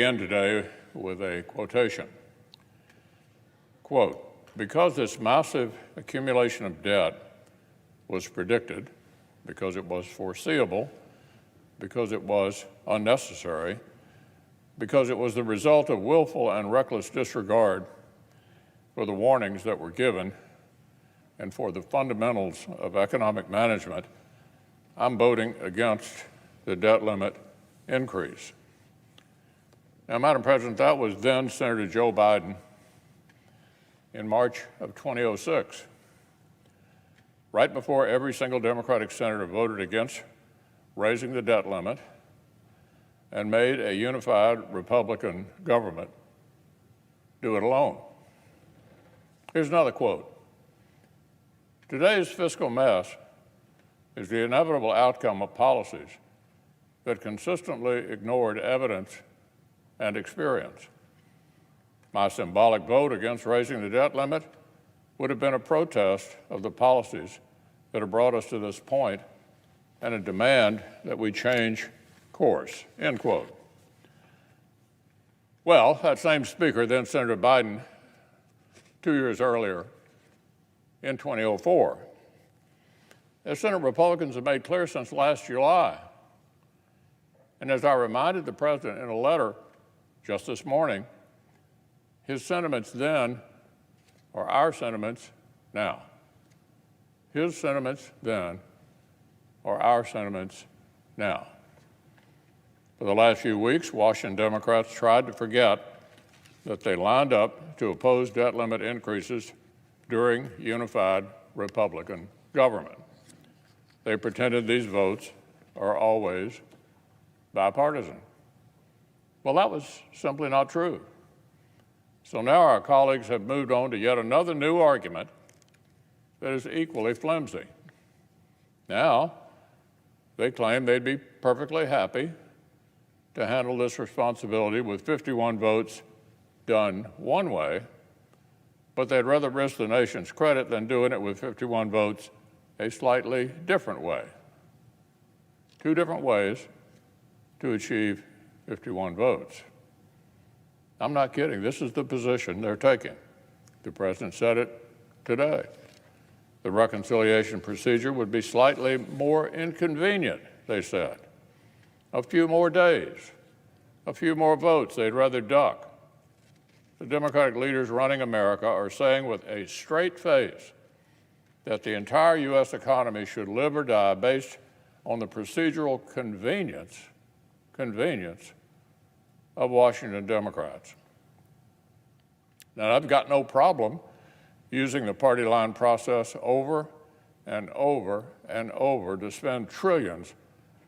Begin today with a quotation. Quote, "Because this massive accumulation of debt was predicted, because it was foreseeable, because it was unnecessary, because it was the result of willful and reckless disregard for the warnings that were given and for the fundamentals of economic management, I'm voting against the debt limit increase." Now, Madam President, that was then Senator Joe Biden in March of 2006, right before every single Democratic senator voted against raising the debt limit and made a unified Republican government do it alone. Here's another quote. "Today's fiscal mess is the inevitable outcome of policies that consistently ignored evidence and experience. My symbolic vote against raising the debt limit would have been a protest of the policies that have brought us to this point and a demand that we change course," end quote. Well, that same speaker, then Senator Biden, 2 years earlier, in 2004, as Senate Republicans have made clear since last July, and as I reminded the President in a letter just this morning, his sentiments then are our sentiments now. His sentiments then are our sentiments now. For the last few weeks, Washington Democrats tried to forget that they lined up to oppose debt limit increases during unified Republican government. They pretended these votes are always bipartisan. Well, that was simply not true. So now our colleagues have moved on to yet another new argument that is equally flimsy. Now, they claim they'd be perfectly happy to handle this responsibility with 51 votes done one way, but they'd rather risk the nation's credit than doing it with 51 votes a slightly different way. Two different ways to achieve 51 votes. I'm not kidding. This is the position they're taking. The President said it today. The reconciliation procedure would be slightly more inconvenient, they said. A few more days, a few more votes they'd rather duck. The Democratic leaders running America are saying with a straight face that the entire U.S. economy should live or die based on the procedural convenience of Washington Democrats. Now, I've got no problem using the party line process over and over and over to spend trillions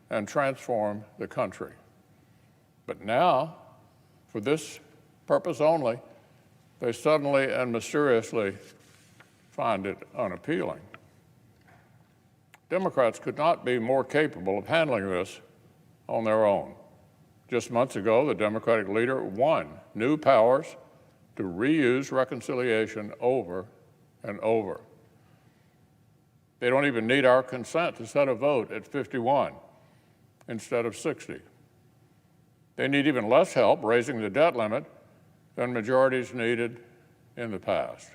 and transform the country. But now, for this purpose only, they suddenly and mysteriously find it unappealing. Democrats could not be more capable of handling this on their own. Just months ago, the Democratic leader won new powers to reuse reconciliation over and over. They don't even need our consent to set a vote at 51 instead of 60. They need even less help raising the debt limit than majorities needed in the past.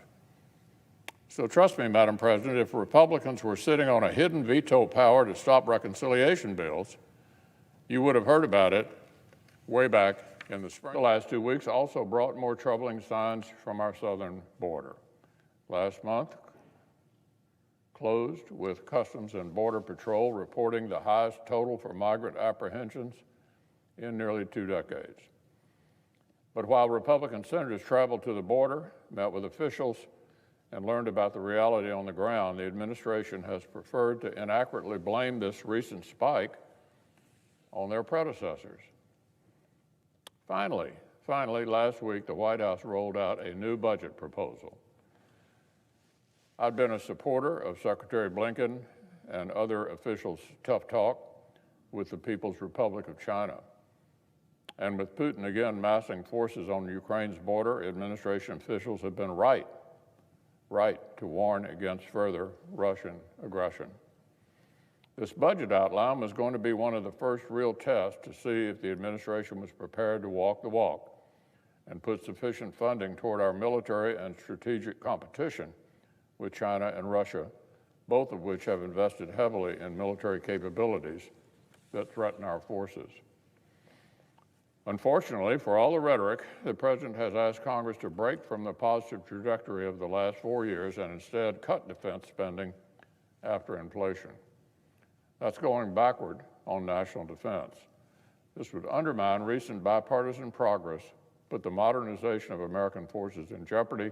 So trust me, Madam President, if Republicans were sitting on a hidden veto power to stop reconciliation bills, you would have heard about it way back in the spring. The last 2 weeks also brought more troubling signs from our southern border. Last month closed with Customs and Border Patrol reporting the highest total for migrant apprehensions in nearly 2 decades. But while Republican senators traveled to the border, met with officials, and learned about the reality on the ground, the administration has preferred to inaccurately blame this recent spike on their predecessors. Finally, last week, the White House rolled out a new budget proposal. I've been a supporter of Secretary Blinken and other officials' tough talk with the People's Republic of China. And with Putin again massing forces on Ukraine's border, administration officials have been right to warn against further Russian aggression. This budget outline was going to be one of the first real tests to see if the administration was prepared to walk the walk and put sufficient funding toward our military and strategic competition with China and Russia, both of which have invested heavily in military capabilities that threaten our forces. Unfortunately, for all the rhetoric, the President has asked Congress to break from the positive trajectory of the last 4 years and instead cut defense spending after inflation. That's going backward on national defense. This would undermine recent bipartisan progress, put the modernization of American forces in jeopardy,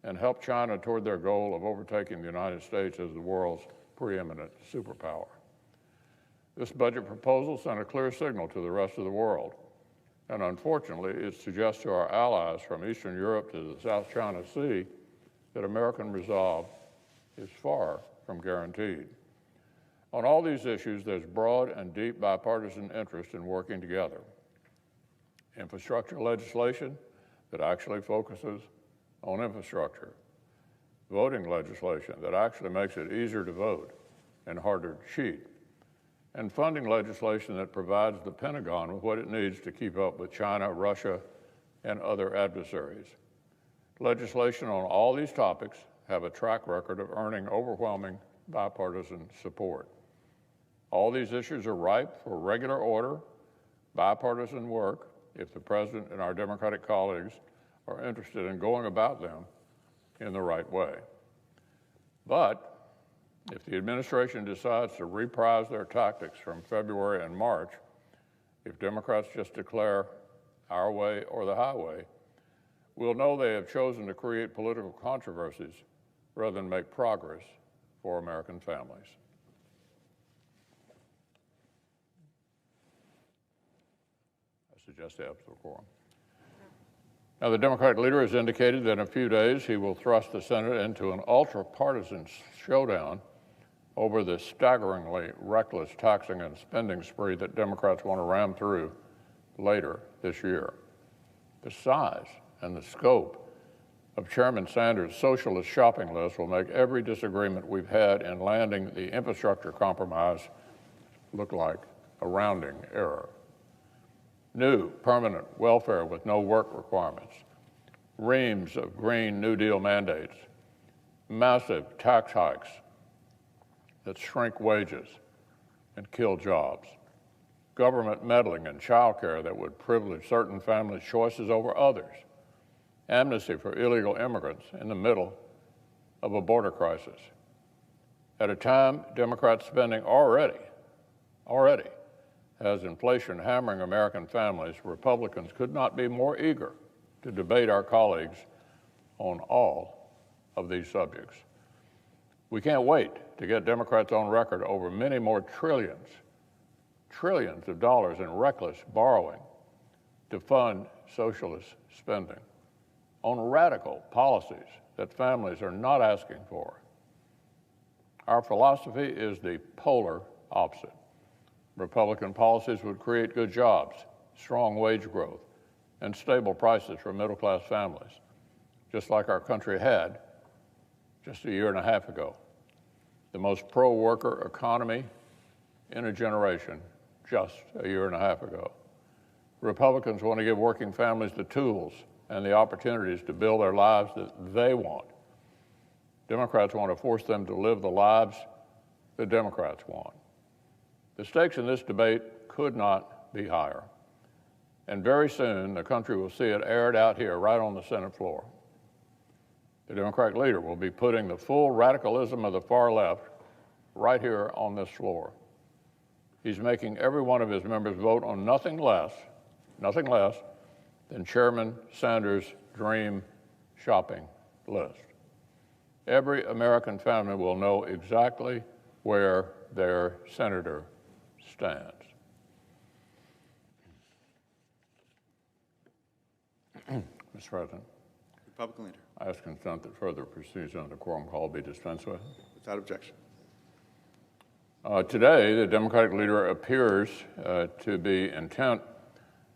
and help China toward their goal of overtaking the United States as the world's preeminent superpower. This budget proposal sent a clear signal to the rest of the world, and unfortunately, it suggests to our allies from Eastern Europe to the South China Sea that American resolve is far from guaranteed. On all these issues, there's broad and deep bipartisan interest in working together. Infrastructure legislation that actually focuses on infrastructure. Voting legislation that actually makes it easier to vote and harder to cheat. And funding legislation that provides the Pentagon with what it needs to keep up with China, Russia, and other adversaries. Legislation on all these topics have a track record of earning overwhelming bipartisan support. All these issues are ripe for regular order, bipartisan work if the President and our Democratic colleagues are interested in going about them in the right way. But if the administration decides to reprise their tactics from February and March, if Democrats just declare our way or the highway, we'll know they have chosen to create political controversies rather than make progress for American families. I suggest the absolute quorum. Now, the Democratic leader has indicated that in a few days he will thrust the Senate into an ultra-partisan showdown over the staggeringly reckless taxing and spending spree that Democrats want to ram through later this year. The size and the scope of Chairman Sanders' socialist shopping list will make every disagreement we've had in landing the infrastructure compromise look like a rounding error. New permanent welfare with no work requirements, reams of Green New Deal mandates, massive tax hikes that shrink wages and kill jobs, government meddling in child care that would privilege certain families' choices over others, amnesty for illegal immigrants in the middle of a border crisis. At a time, Democrat spending already has inflation hammering American families, Republicans could not be more eager to debate our colleagues on all of these subjects. We can't wait to get Democrats on record over many more trillions of dollars in reckless borrowing to fund socialist spending on radical policies that families are not asking for. Our philosophy is the polar opposite. Republican policies would create good jobs, strong wage growth, and stable prices for middle-class families, just like our country had just a year and a half ago. The most pro-worker economy in a generation just a year and a half ago. Republicans want to give working families the tools and the opportunities to build their lives that they want. Democrats want to force them to live the lives the Democrats want. The stakes in this debate could not be higher. And very soon, the country will see it aired out here, right on the Senate floor. The Democratic leader will be putting the full radicalism of the far left right here on this floor. He's making every one of his members vote on nothing less than Chairman Sanders' dream shopping list. Every American family will know exactly where their senator stands. Mr. President. Republican leader. I ask consent that further proceedings under quorum call be dispensed with. Without objection. Today, the Democratic leader appears to be intent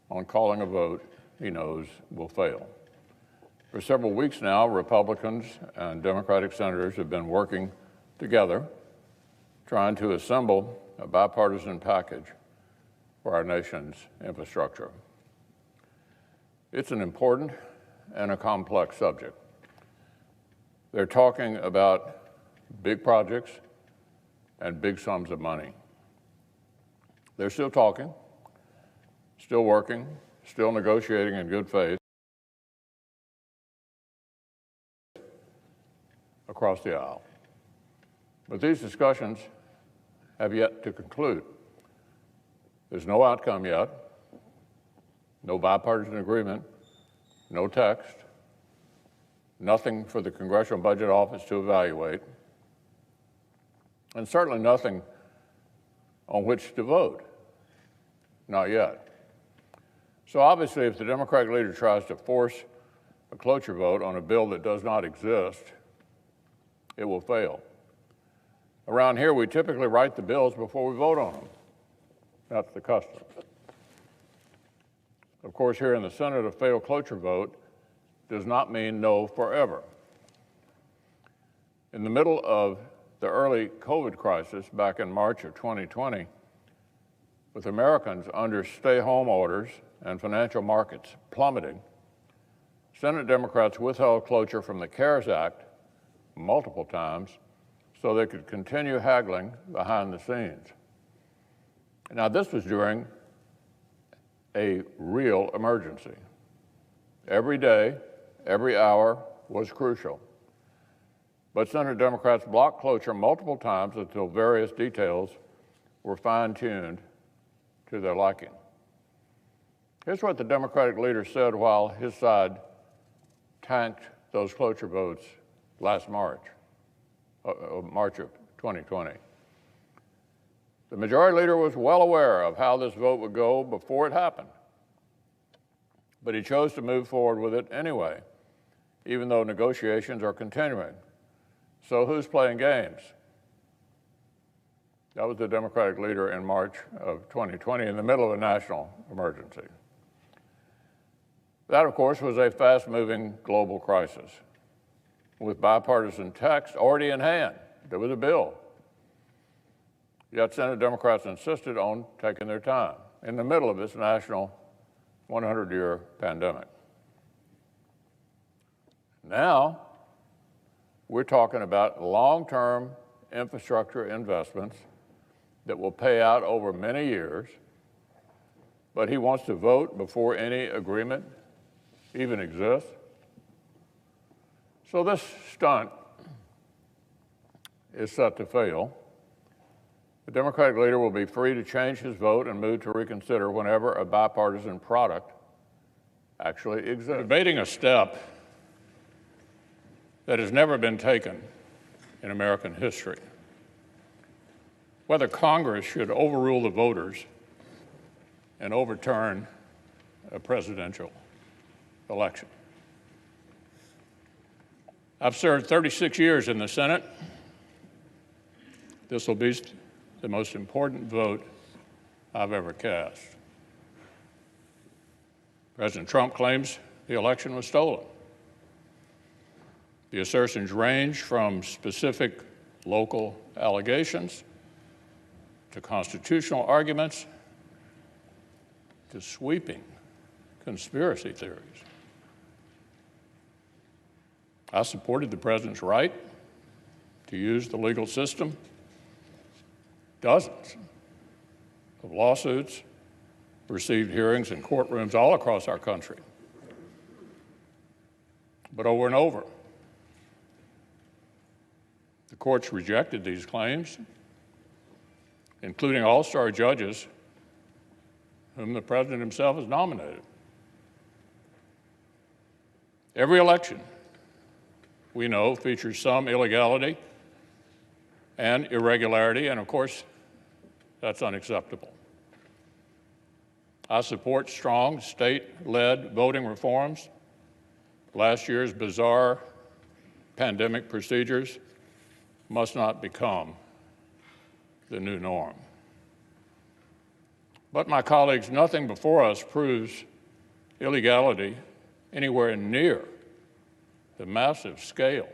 on calling a vote he knows will fail. For several weeks now, Republicans and Democratic senators have been working together trying to assemble a bipartisan package for our nation's infrastructure. It's an important and a complex subject. They're talking about big projects and big sums of money. They're still talking, still working, still negotiating in good faith across the aisle. But these discussions have yet to conclude. There's no outcome yet, no bipartisan agreement, no text, nothing for the Congressional Budget Office to evaluate, and certainly nothing on which to vote. Not yet. So obviously, if the Democratic leader tries to force a cloture vote on a bill that does not exist, it will fail. Around here, we typically write the bills before we vote on them. That's the custom. Of course, here in the Senate, a failed cloture vote does not mean no forever. In the middle of the early COVID crisis back in March of 2020, with Americans under stay-home orders and financial markets plummeting, Senate Democrats withheld cloture from the CARES Act multiple times so they could continue haggling behind the scenes. Now, this was during a real emergency. Every day, every hour was crucial. But Senate Democrats blocked cloture multiple times until various details were fine-tuned to their liking. Here's what the Democratic leader said while his side tanked those cloture votes last March of 2020. The majority leader was well aware of how this vote would go before it happened, but he chose to move forward with it anyway, even though negotiations are continuing. So who's playing games? That was the Democratic leader in March of 2020 in the middle of a national emergency. That, of course, was a fast-moving global crisis. With bipartisan text already in hand, there was a bill. Yet Senate Democrats insisted on taking their time in the middle of this national 100-year pandemic. Now, we're talking about long-term infrastructure investments that will pay out over many years, but he wants to vote before any agreement even exists. So this stunt is set to fail. The Democratic leader will be free to change his vote and move to reconsider whenever a bipartisan product actually exists. Debating a step that has never been taken in American history, whether Congress should overrule the voters and overturn a presidential election. I've served 36 years in the Senate. This will be the most important vote I've ever cast. President Trump claims the election was stolen. The assertions range from specific local allegations to constitutional arguments to sweeping conspiracy theories. I supported the president's right to use the legal system. Dozens of lawsuits received hearings in courtrooms all across our country. But over and over, the courts rejected these claims, including all-star judges whom the president himself has nominated. Every election, we know, features some illegality and irregularity, and of course, that's unacceptable. I support strong state-led voting reforms. Last year's bizarre pandemic procedures must not become the new norm. But my colleagues, nothing before us proves illegality anywhere near the massive scale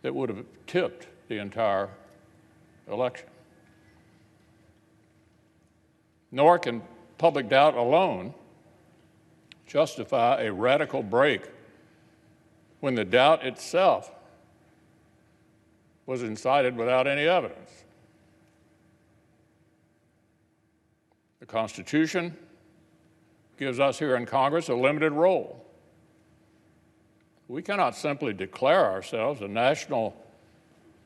that would have tipped the entire election. Nor can public doubt alone justify a radical break when the doubt itself was incited without any evidence. The Constitution gives us here in Congress a limited role. We cannot simply declare ourselves a national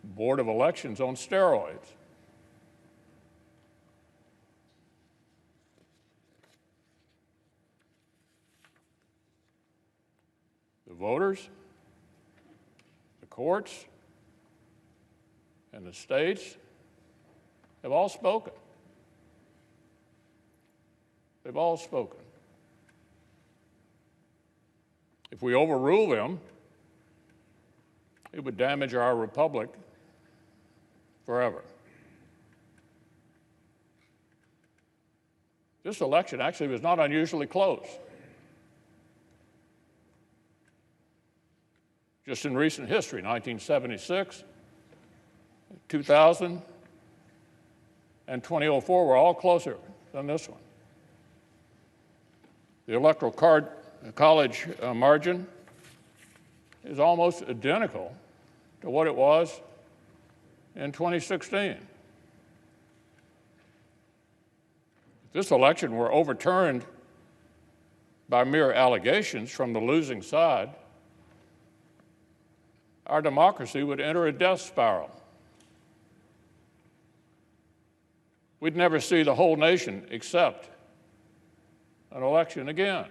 board of elections on steroids. The voters, the courts, and the states have all spoken. They've all spoken. If we overrule them, it would damage our republic forever. This election actually was not unusually close. Just in recent history, 1976, 2000, and 2004 were all closer than this one. The Electoral College margin is almost identical to what it was in 2016. If this election were overturned by mere allegations from the losing side, our democracy would enter a death spiral. We'd never see the whole nation accept an election again.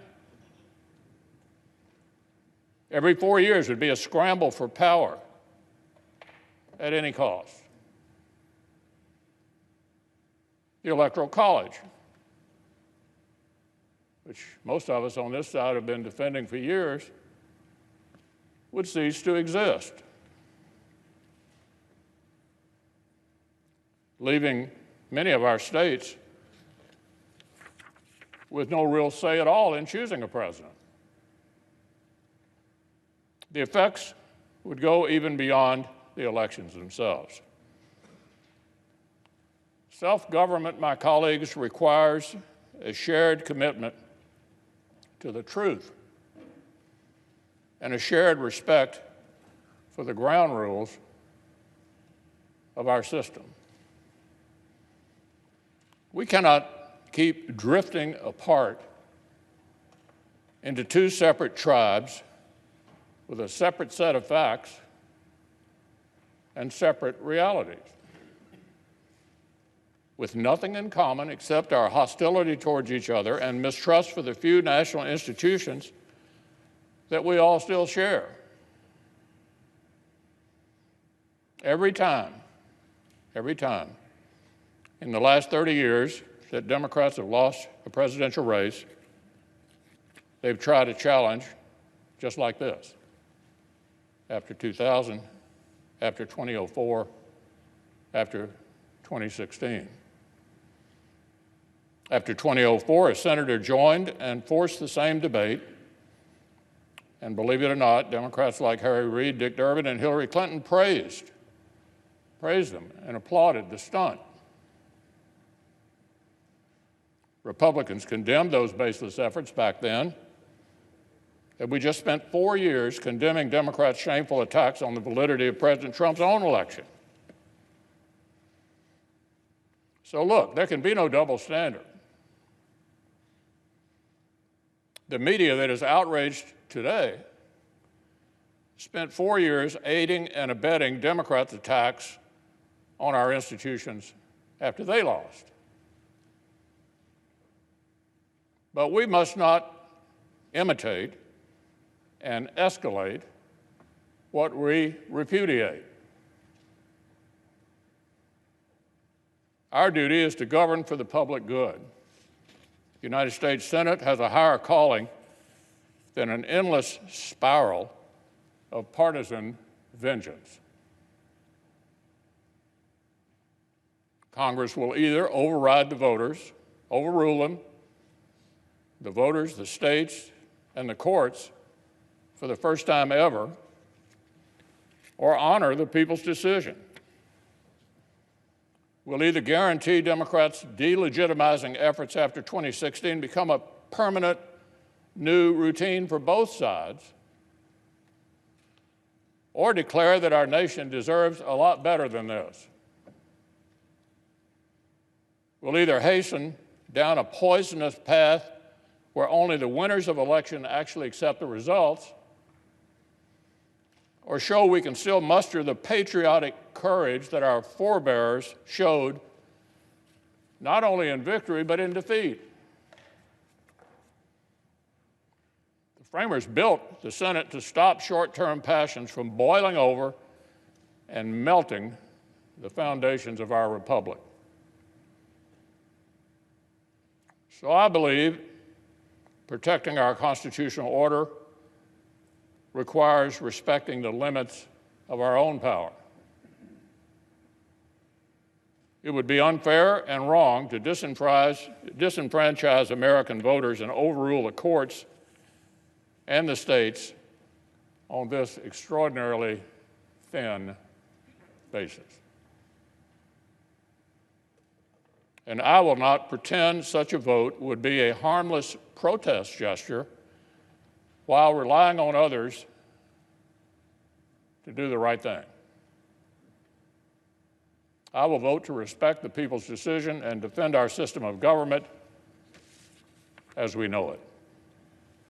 Every 4 years would be a scramble for power at any cost. The Electoral College, which most of us on this side have been defending for years, would cease to exist, leaving many of our states with no real say at all in choosing a president. The effects would go even beyond the elections themselves. Self-government, my colleagues, requires a shared commitment to the truth and a shared respect for the ground rules of our system. We cannot keep drifting apart into two separate tribes with a separate set of facts and separate realities, with nothing in common except our hostility towards each other and mistrust for the few national institutions that we all still share. Every time, in the last 30 years that Democrats have lost a presidential race, they've tried a challenge just like this. After 2000, after 2004, after 2016. After 2004, a senator joined and forced the same debate. And believe it or not, Democrats like Harry Reid, Dick Durbin, and Hillary Clinton praised them and applauded the stunt. Republicans condemned those baseless efforts back then, and we just spent 4 years condemning Democrats' shameful attacks on the validity of President Trump's own election. So look, there can be no double standard. The media that is outraged today spent 4 years aiding and abetting Democrats' attacks on our institutions after they lost. But we must not imitate and escalate what we repudiate. Our duty is to govern for the public good. The United States Senate has a higher calling than an endless spiral of partisan vengeance. Congress will either override the voters, overrule them, the voters, the states, and the courts for the first time ever, or honor the people's decision. Will either guarantee Democrats' delegitimizing efforts after 2016 become a permanent new routine for both sides, or declare that our nation deserves a lot better than this. We'll either hasten down a poisonous path where only the winners of election actually accept the results, or show we can still muster the patriotic courage that our forebears showed not only in victory but in defeat. The framers built the Senate to stop short-term passions from boiling over and melting the foundations of our republic. So I believe protecting our constitutional order requires respecting the limits of our own power. It would be unfair and wrong to disenfranchise American voters and overrule the courts and the states on this extraordinarily thin basis. And I will not pretend such a vote would be a harmless protest gesture while relying on others to do the right thing. I will vote to respect the people's decision and defend our system of government as we know it.